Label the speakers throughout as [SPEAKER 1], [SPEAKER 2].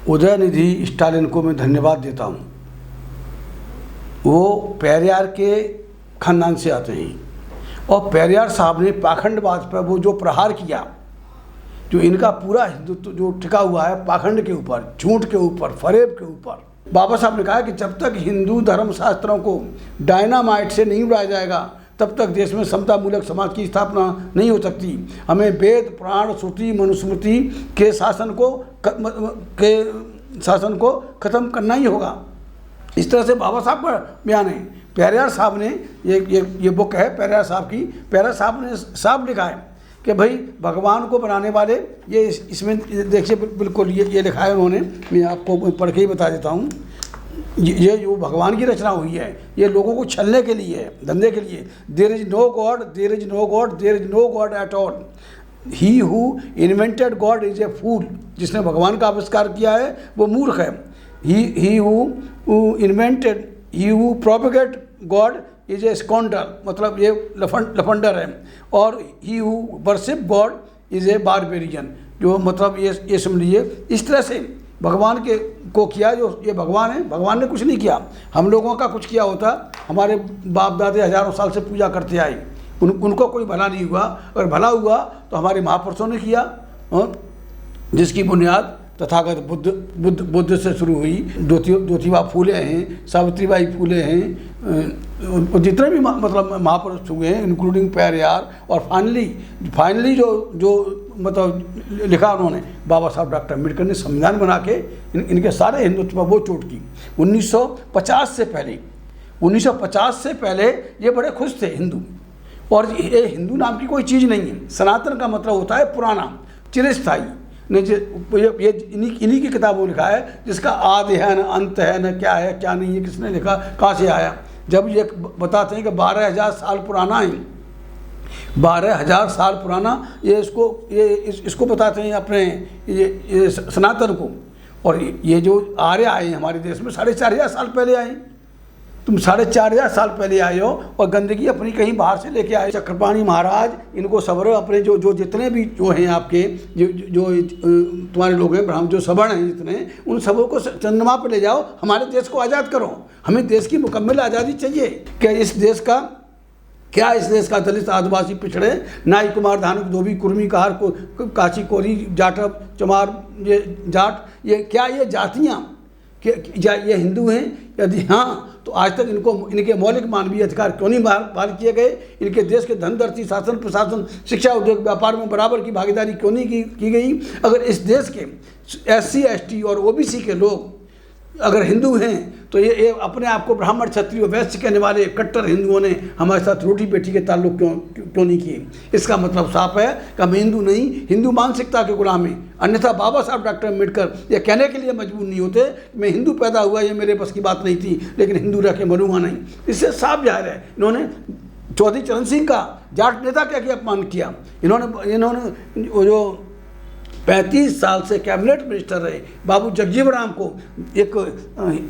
[SPEAKER 1] उदयनिधि स्टालिन को मैं धन्यवाद देता हूँ। वो पेरियार के खानदान से आते हैं और पेरियार साहब ने पाखंडवाद पर वो जो प्रहार किया, जो इनका पूरा हिंदुत्व जो टिका हुआ है पाखंड के ऊपर, झूठ के ऊपर, फरेब के ऊपर। बाबा साहब ने कहा कि जब तक हिंदू धर्म शास्त्रों को डायनामाइट से नहीं उड़ाया जाएगा तब तक देश में समता मूलक समाज की स्थापना नहीं हो सकती। हमें वेद पुराण श्रुति मनुस्मृति के शासन को ख़त्म करना ही होगा। इस तरह से बाबा साहब का बयान है। पेरियार साहब ने ये बुक है पेरियार साहब की। पेरियार साहब ने साफ लिखा है कि भाई भगवान को बनाने वाले, ये इसमें देखिए बिल्कुल ये लिखा है उन्होंने, मैं आपको पढ़ के ही बता देता हूँ। ये जो भगवान की रचना हुई है ये लोगों को छलने के लिए है, धंधे के लिए। There is no God, there is no God, there is no God at all. He who invented God is a fool. जिसने भगवान का आविष्कार किया है वो मूर्ख है। He who invented, he who propagate God is a scoundrel, मतलब ये लफंडर है। और he who worship God is a barbarian, जो मतलब ये समझ लीजिए इस तरह से भगवान के को किया। जो ये भगवान है, भगवान ने कुछ नहीं किया, हम लोगों का कुछ किया होता। हमारे बाप दादे हजारों साल से पूजा करते आए, उनको कोई भला नहीं हुआ। अगर भला हुआ तो हमारे महापुरुषों ने किया, जिसकी बुनियाद तथागत बुद्ध से शुरू हुई। ज्योतिबा फूले हैं, सावित्रीबाई फूले हैं, जितने भी मतलब महापुरुष हुए हैं इंक्लूडिंग पेरियार। और फाइनली जो मतलब लिखा उन्होंने, बाबा साहब डॉक्टर अम्बेडकर ने संविधान बना के इनके सारे हिंदुत्व पर वो चोट की। 1950 से पहले ये बड़े खुश थे हिंदू। और ये हिंदू नाम की कोई चीज़ नहीं है। सनातन का मतलब होता है पुराना, चिरस्थायी। ने ये इन्हीं की किताबों में लिखा है, जिसका आदि है न अंत है, न क्या है क्या नहीं है, किसने लिखा, कहाँ से आया। जब ये बताते हैं कि 12,000 साल पुराना है, 12,000 साल पुराना, ये इसको बताते हैं अपने ये सनातन को। और ये जो आर्य आए हमारे देश में 4,500 साल पहले आए। तुम 4,500 साल पहले आए हो और गंदगी अपनी कहीं बाहर से लेके आए। चक्रपाणी महाराज इनको सवर्ण अपने जो जितने भी जो हैं आपके जो तुम्हारे लोग हैं ब्राह्मण, जो सवर्ण हैं जितने, उन सबों को चंद्रमा पर ले जाओ, हमारे देश को आज़ाद करो। हमें देश की मुकम्मल आज़ादी चाहिए। क्या इस देश का दलित आदिवासी पिछड़े, नाई कुमार धानुक धोबी कुर्मी कहार को काची कोरी जाटव चमार ये जाट, ये क्या ये जातियाँ क्या ये हिंदू हैं? यदि हाँ तो आज तक इनके मौलिक मानवीय अधिकार क्यों नहीं बहाल किए गए? इनके देश के धन धरती शासन प्रशासन शिक्षा उद्योग व्यापार में बराबर की भागीदारी क्यों नहीं की गई? अगर इस देश के SC ST और OBC के लोग अगर हिंदू हैं तो ये अपने आप को ब्राह्मण क्षत्रिय वैश्य कहने वाले कट्टर हिंदुओं ने हमारे साथ रोटी बेटी के ताल्लुक क्यों नहीं किए? इसका मतलब साफ है कि हम हिंदू नहीं, हिंदू मानसिकता के गुलाम हैं। अन्यथा बाबा साहब डॉक्टर अम्बेडकर ये कहने के लिए मजबूर नहीं होते मैं हिंदू पैदा हुआ, ये मेरे बस की बात नहीं थी, लेकिन हिंदू रह के मरूंगा नहीं। इससे साफ जाहिर है इन्होंने चौधरी चरण सिंह का जाट नेता क्या अपमान किया। इन्होंने जो 35 साल से कैबिनेट मिनिस्टर रहे बाबू जगजीवन राम को एक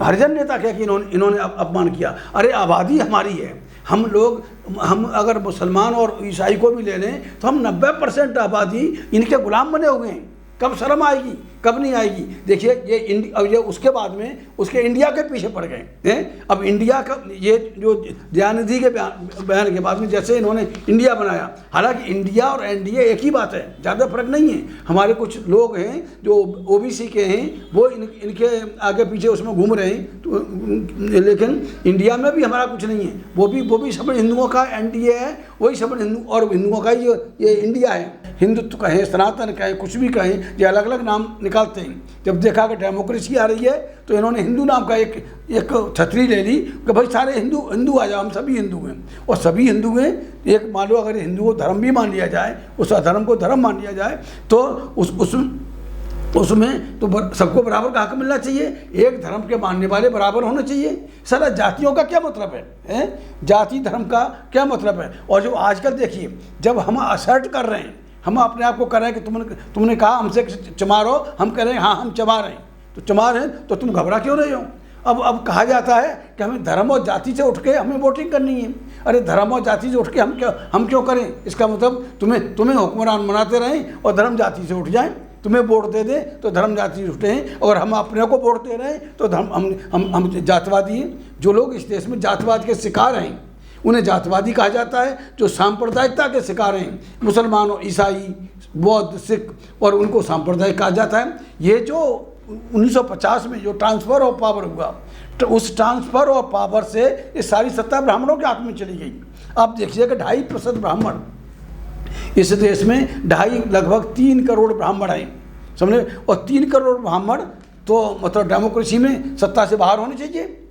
[SPEAKER 1] हरिजन नेता क्या कि इन्होंने अपमान किया। अरे आबादी हमारी है, हम अगर मुसलमान और ईसाई को भी ले लें तो हम 90% आबादी इनके गुलाम बने हुए हैं। कब शर्म आएगी, कब नहीं आएगी? देखिए ये उसके बाद में उसके इंडिया के पीछे पड़ गए हैं। अब इंडिया का ये जो दयानिधि के बयान के बाद में जैसे इन्होंने इंडिया बनाया, हालांकि इंडिया और NDA एक ही बात है, ज़्यादा फर्क नहीं है। हमारे कुछ लोग हैं जो OBC के हैं वो इनके आगे पीछे उसमें घूम रहे हैं तो, लेकिन इंडिया में भी हमारा कुछ नहीं है। वो भी सब हिंदुओं का NDA है, वही सब हिंदू और हिंदुओं का ही ये इंडिया है। हिंदुत्व कहें, सनातन कहें, कुछ भी कहें, ये अलग अलग नाम निकालते हैं। जब देखा कि डेमोक्रेसी आ रही है तो इन्होंने हिंदू नाम का एक छतरी ले ली कि भाई सारे हिंदू आ जाओ, हम सभी हिंदू हैं। और सभी हिंदू हैं, एक मान लो अगर हिंदू को धर्म भी मान लिया जाए, उस अधर्म को धर्म मान लिया जाए तो उसमें तो सबको बराबर का हक मिलना चाहिए। एक धर्म के मानने वाले बराबर होने चाहिए। सारा जातियों का क्या मतलब है? जाति धर्म का क्या मतलब है? और जो आजकल देखिए जब हम असर्ट कर रहे हैं, हम अपने आप को कर रहे हैं कि तुमने कहा हमसे चमारो, हम कह रहे हैं हाँ हम चमा रहे हैं, तो चमा रहे हैं तो तुम घबरा क्यों रहे हो? अब कहा जाता है कि हमें धर्म और जाति से उठ के हमें वोटिंग करनी है। अरे धर्म और जाति से उठ के हम क्यों करें? इसका मतलब तुम्हें हुक्मरान बनाते रहें और धर्म जाति से उठ जाएं। तुम्हें वोट दे दें तो धर्म जाति जुटे हैं, और हम अपने को वोट दे रहे हैं तो धर्म हम जातवादी हैं। जो लोग इस देश में जातवाद के शिकार हैं उन्हें जातवादी कहा जाता है। जो सांप्रदायिकता के शिकार हैं, मुसलमान और ईसाई, बौद्ध, सिख, और उनको सांप्रदायिक कहा जाता है। ये जो 1950 में जो ट्रांसफ़र ऑफ पावर हुआ, तो उस ट्रांसफ़र ऑफ पावर से ये सारी सत्ता ब्राह्मणों के हाथ में चली गई। आप देखिए कि 2.5% ब्राह्मण इस देश में, लगभग 3 करोड़ ब्राह्मण हैं, समझे, और 3 करोड़ ब्राह्मण तो मतलब डेमोक्रेसी में सत्ता से बाहर होने चाहिए।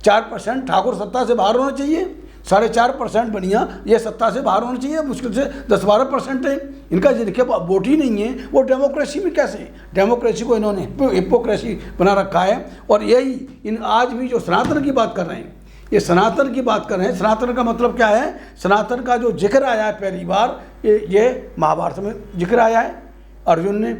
[SPEAKER 1] 4% ठाकुर सत्ता से बाहर होना चाहिए, 4.5% बनिया ये सत्ता से बाहर होना चाहिए, मुश्किल से 10-12% है इनका, जिनके वोट ही नहीं है वो डेमोक्रेसी में कैसे? डेमोक्रेसी को इन्होंने हिपोक्रेसी बना रखा है। और यही इन आज भी जो सनातन की बात कर रहे हैं, ये सनातन की बात कर रहे हैं। सनातन का मतलब क्या है? सनातन का जो जिक्र आया है पहली बार, ये महाभारत में जिक्र आया है। अर्जुन ने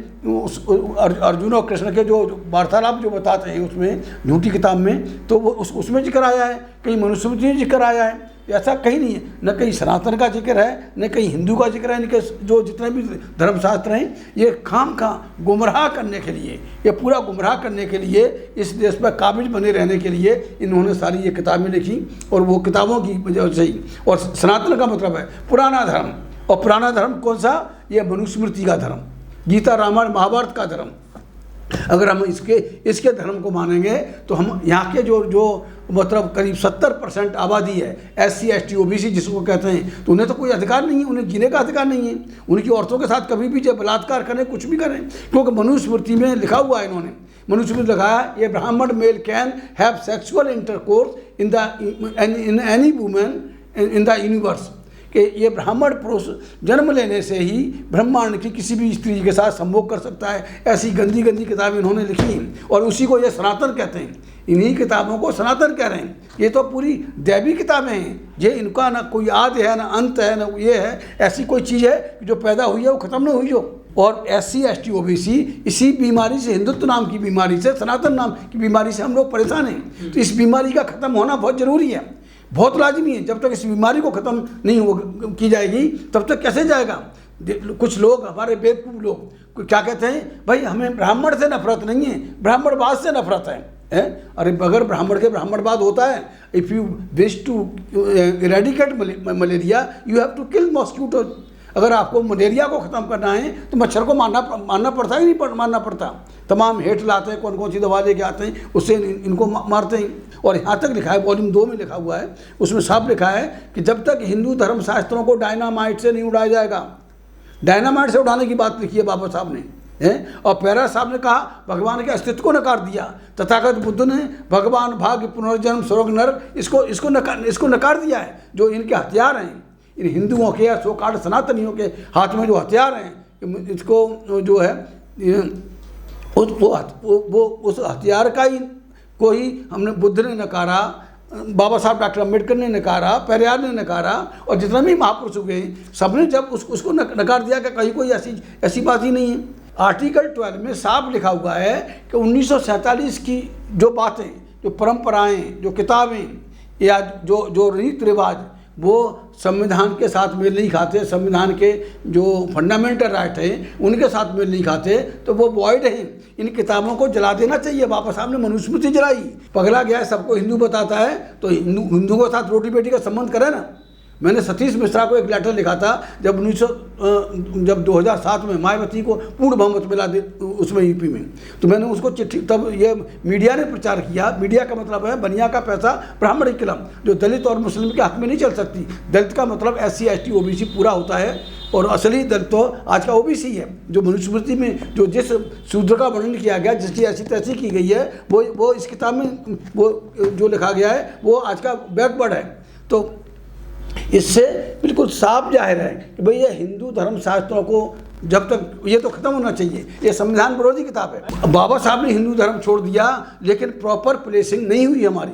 [SPEAKER 1] अर्जुन और कृष्ण के जो वार्तालाप जो बताते हैं उसमें, झूठी किताब में, तो वो उसमें जिक्र आया है, कहीं मनुस्मृति में जिक्र आया है, ऐसा कहीं नहीं है। न कहीं सनातन का जिक्र है, न कहीं हिंदू का जिक्र है। इनके जो जितने भी धर्मशास्त्र हैं, ये खामखा गुमराह करने के लिए, ये पूरा गुमराह करने के लिए, इस देश पर काबिज बने रहने के लिए इन्होंने सारी ये किताबें लिखी, और वो किताबों की वजह से ही। और सनातन का मतलब है पुराना धर्म, और पुराना धर्म कौन सा? ये मनुस्मृति का धर्म, गीता, रामायण, महाभारत का धर्म। अगर हम इसके धर्म को मानेंगे तो हम यहाँ के जो मतलब करीब 70% आबादी है, SC ST OBC जिसको कहते हैं, तो उन्हें तो कोई अधिकार नहीं है, उन्हें जीने का अधिकार नहीं है। उनकी औरतों के साथ कभी भी जब बलात्कार करें, कुछ भी करें, क्योंकि मनुस्मृति में लिखा हुआ है, इन्होंने मनुस्मृति लिखा है, ये ब्राह्मण mail can have sexual intercourse in any women in the universe, कि ये ब्राह्मण पुरुष जन्म लेने से ही ब्रह्मांड की किसी भी स्त्री के साथ संभोग कर सकता है। ऐसी गंदी गंदी किताबें इन्होंने लिखी, और उसी को ये सनातन कहते हैं। इन्हीं किताबों को सनातन कह रहे हैं। ये तो पूरी दैवी किताबें हैं, ये इनका ना कोई आदि है, ना अंत है, ना ये है, ऐसी कोई चीज़ है जो पैदा हुई है वो ख़त्म नहीं हुई हो। और SC ST OBC इसी बीमारी से, हिंदुत्व नाम की बीमारी से, सनातन नाम की बीमारी से हम लोग परेशान हैं। तो इस बीमारी का ख़त्म होना बहुत ज़रूरी है, बहुत लाजमी है। जब तक इस बीमारी को ख़त्म नहीं की जाएगी तब तक कैसे जाएगा? कुछ लोग, हमारे बेवकूफ़ लोग क्या कहते हैं, भाई हमें ब्राह्मण से नफरत नहीं है, ब्राह्मणवाद से नफरत है। अरे अगर ब्राह्मण के ब्राह्मणवाद होता है, if you wish to eradicate malaria you have to kill mosquito. अगर आपको मलेरिया को ख़त्म करना है तो मच्छर को मारना पड़ता है, नहीं मारना पड़ता। तमाम हेठ लाते हैं, कौन कौन सी दवा लेके आते हैं, उससे इनको मारते हैं। और यहाँ तक लिखा है, वॉल्यूम 2 में लिखा हुआ है, उसमें साफ लिखा है कि जब तक हिंदू धर्मशास्त्रों को डायनामाइट से नहीं उड़ाया जाएगा, डायनामाइट से उड़ाने की बात लिखी है बाबा साहब ने, है। और पैरा साहब ने कहा भगवान के अस्तित्व को नकार दिया। तथागत बुद्ध ने भगवान, भाग्य, पुनर्जन्म, स्वर्ग, नरक इसको नकार दिया है। जो इनके हथियार हैं, इन हिंदुओं के या सोकार्ड सनातनियों के हाथ में जो हथियार हैं, इसको जो है वो उस हथियार का ही कोई हमने, बुद्ध ने नकारा, बाबा साहब डॉक्टर अम्बेडकर ने नकारा, पेरियार ने नकारा, और जितना भी महापुरुष हुए सबने जब उसको नकार दिया कि कहीं कोई ऐसी बात ही नहीं है। आर्टिकल 12 में साफ लिखा हुआ है कि 1947 की जो बातें, जो परंपराएं, जो किताबें या जो रीति रिवाज, वो संविधान के साथ मेल नहीं खाते, संविधान के जो फंडामेंटल राइट हैं उनके साथ मेल नहीं खाते, तो वो वॉइड हैं। इन किताबों को जला देना चाहिए। बाबा साहब ने मनुस्मृति जलाई। पगला गया है, सबको हिंदू बताता है, तो हिंदू के साथ रोटी बेटी का संबंध करे ना। मैंने सतीश मिश्रा को एक लेटर लिखा था जब 2007 में मायावती को पूर्ण बहुमत मिला उसमें यूपी में, तो मैंने उसको चिट्ठी, तब ये मीडिया ने प्रचार किया। मीडिया का मतलब है बनिया का पैसा ब्राह्मण की कलम, जो दलित और मुस्लिम के हक में नहीं चल सकती। दलित का मतलब SC ST OBC पूरा होता है, और असली दलित तो आज का OBC है। जो मनुस्मृति में जो जिस शूद्र का वर्णन किया गया, जिसकी ऐसी तैसी की गई है, वो इस किताब में वो जो लिखा गया है वो आज का बैकवर्ड है। तो इससे बिल्कुल साफ जाहिर है कि भाई ये हिंदू धर्मशास्त्रों को जब तक, ये तो ख़त्म होना चाहिए। ये संविधान विरोधी किताब है। बाबा साहब ने हिंदू धर्म छोड़ दिया, लेकिन प्रॉपर प्लेसिंग नहीं हुई हमारी।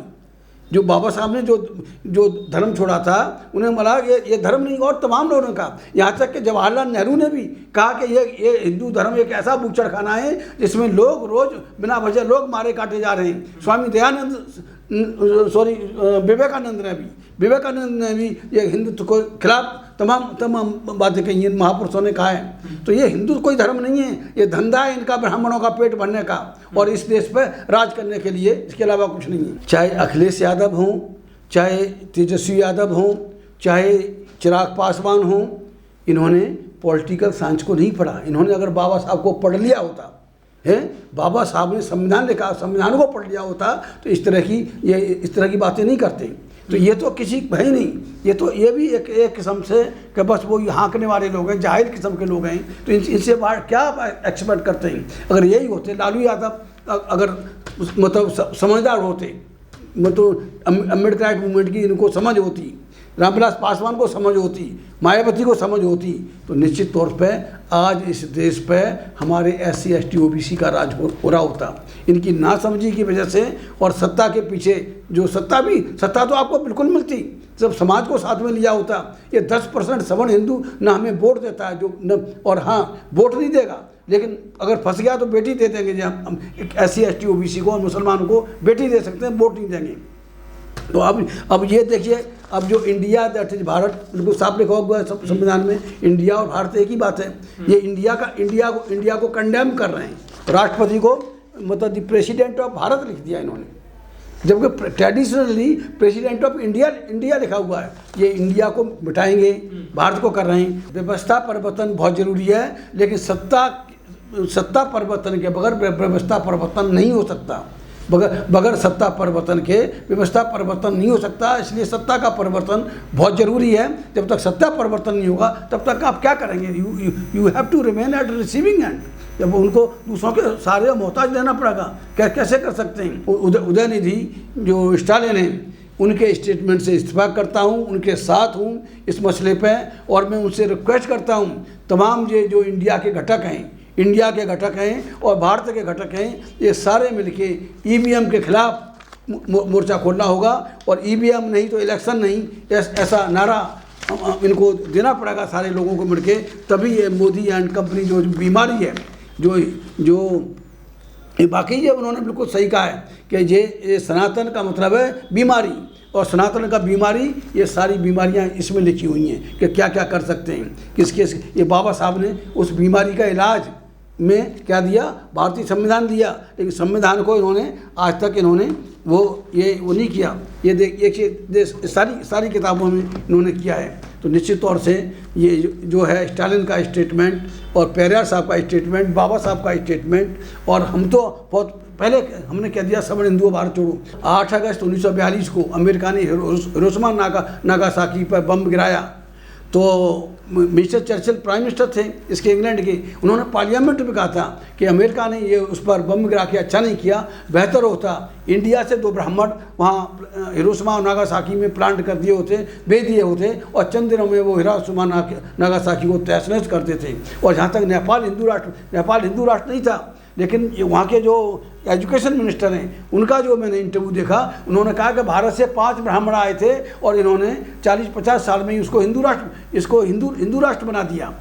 [SPEAKER 1] जो बाबा साहब ने जो धर्म छोड़ा था, उन्हें मला ये धर्म नहीं, और तमाम लोगों ने कहा, यहाँ तक कि जवाहरलाल नेहरू ने भी कहा कि ये हिंदू धर्म एक ऐसा बूचड़ खाना है जिसमें लोग रोज़ बिना वजह लोग मारे काटे जा रहे हैं। स्वामी विवेकानंद ने भी ये हिंदुत्व को खिलाफ तमाम तमाम बातें कही हैं, महापुरुषों ने कहा है। तो ये हिंदू कोई धर्म नहीं है, ये धंधा है इनका ब्राह्मणों का पेट भरने का और इस देश पर राज करने के लिए, इसके अलावा कुछ नहीं है। चाहे अखिलेश यादव हों, चाहे तेजस्वी यादव हों, चाहे चिराग पासवान हों, इन्होंने पॉलिटिकल साइंस को नहीं पढ़ा। इन्होंने अगर बाबा साहब को पढ़ लिया होता है, बाबा साहब ने संविधान लिखा, संविधान को पढ़ लिया होता तो इस तरह की बातें नहीं करते। तो ये तो किसी है ही नहीं, ये भी एक किस्म से कि बस वो हाँकने वाले लोग हैं, जाहिल किस्म के लोग हैं। तो इनसे बाहर क्या एक्सपेक्ट करते हैं? अगर यही होते, लालू यादव अगर मतलब समझदार होते, मतलब अम्बेडकर मूवमेंट की इनको समझ होती, रामविलास पासवान को समझ होती, मायावती को समझ होती, तो निश्चित तौर पे आज इस देश पे हमारे SC ST OBC का राज हो रहा होता। इनकी नासमझी की वजह से और सत्ता के पीछे जो सत्ता तो आपको बिल्कुल मिलती जब समाज को साथ में लिया होता। ये 10% सवर्ण हिंदू ना हमें वोट देता है, जो न, और हाँ वोट नहीं देगा, लेकिन अगर फंस गया तो बेटी दे देंगे। जब हम SC ST OBC को और मुसलमानों को बेटी दे सकते हैं, वोट नहीं देंगे। तो अब ये देखिए, अब जो इंडिया दैट इज भारत, बिल्कुल साफ लिखा हुआ है संविधान में, इंडिया और भारत एक ही बात है। ये इंडिया को कंडेम कर रहे हैं, राष्ट्रपति को मतलब द प्रेसिडेंट ऑफ भारत लिख दिया इन्होंने, जबकि ट्रेडिशनली प्रेसिडेंट ऑफ इंडिया लिखा हुआ है। ये इंडिया को मिटाएंगे, भारत को कर रहे हैं। व्यवस्था परिवर्तन बहुत जरूरी है, लेकिन सत्ता परिवर्तन के बगैर व्यवस्था परिवर्तन नहीं हो सकता। बगैर सत्ता परिवर्तन के व्यवस्था परिवर्तन नहीं हो सकता। इसलिए सत्ता का परिवर्तन बहुत ज़रूरी है। जब तक सत्ता परिवर्तन नहीं होगा तब तक आप क्या करेंगे? You have to remain at receiving end. जब उनको दूसरों के सारे मोहताज देना पड़ेगा, कैसे कर सकते हैं? उदयनिधि जो स्टालिन हैं, उनके स्टेटमेंट से इस्तीफा करता हूँ, उनके साथ हूँ इस मसले पे, और मैं उनसे रिक्वेस्ट करता हूँ तमाम ये जो इंडिया के घटक हैं और भारत के घटक हैं, ये सारे मिलके EVM के खिलाफ मोर्चा खोलना होगा। और EVM नहीं तो इलेक्शन नहीं, ऐसा नारा इनको देना पड़ेगा सारे लोगों को मिलके। तभी ये मोदी एंड कंपनी जो बीमारी है, जो बाकी ये उन्होंने बिल्कुल सही कहा है कि ये सनातन का मतलब है बीमारी, और सनातन का बीमारी, ये सारी बीमारियां इसमें लिखी हुई हैं कि क्या क्या कर सकते हैं, किसके। ये बाबा साहब ने उस बीमारी का इलाज में क्या दिया? भारतीय संविधान दिया, लेकिन संविधान को इन्होंने आज तक वो नहीं किया। ये देखिए सारी किताबों में इन्होंने किया है। तो निश्चित तौर से ये जो है स्टालिन का स्टेटमेंट और पेरियार साहब का स्टेटमेंट, बाबा साहब का स्टेटमेंट, और हम तो बहुत पहले हमने कह दिया सवर्ण हिंदुओं भारत छोड़ो। 8 अगस्त 1942 को अमेरिका ने हिरोशिमा नागासाकी पर बम गिराया, तो मिस्टर चर्चिल प्राइम मिनिस्टर थे इसके इंग्लैंड के, उन्होंने पार्लियामेंट में कहा था कि अमेरिका ने ये उस पर बम गिरा के अच्छा नहीं किया, बेहतर होता इंडिया से 2 ब्राह्मण वहाँ हिरोशिमा और नागासाकी में प्लांट कर दिए होते, भेज दिए होते, और चंद दिनों में वो हिरोशिमा नागासाकी को तहस नहस करते थे। और जहाँ तक नेपाल हिंदू राष्ट्र नहीं था, लेकिन वहाँ के जो एजुकेशन मिनिस्टर हैं, उनका जो मैंने इंटरव्यू देखा, उन्होंने कहा कि भारत से 5 ब्राह्मण आए थे और इन्होंने 40-50 साल में ही इसको हिंदू राष्ट्र बना दिया।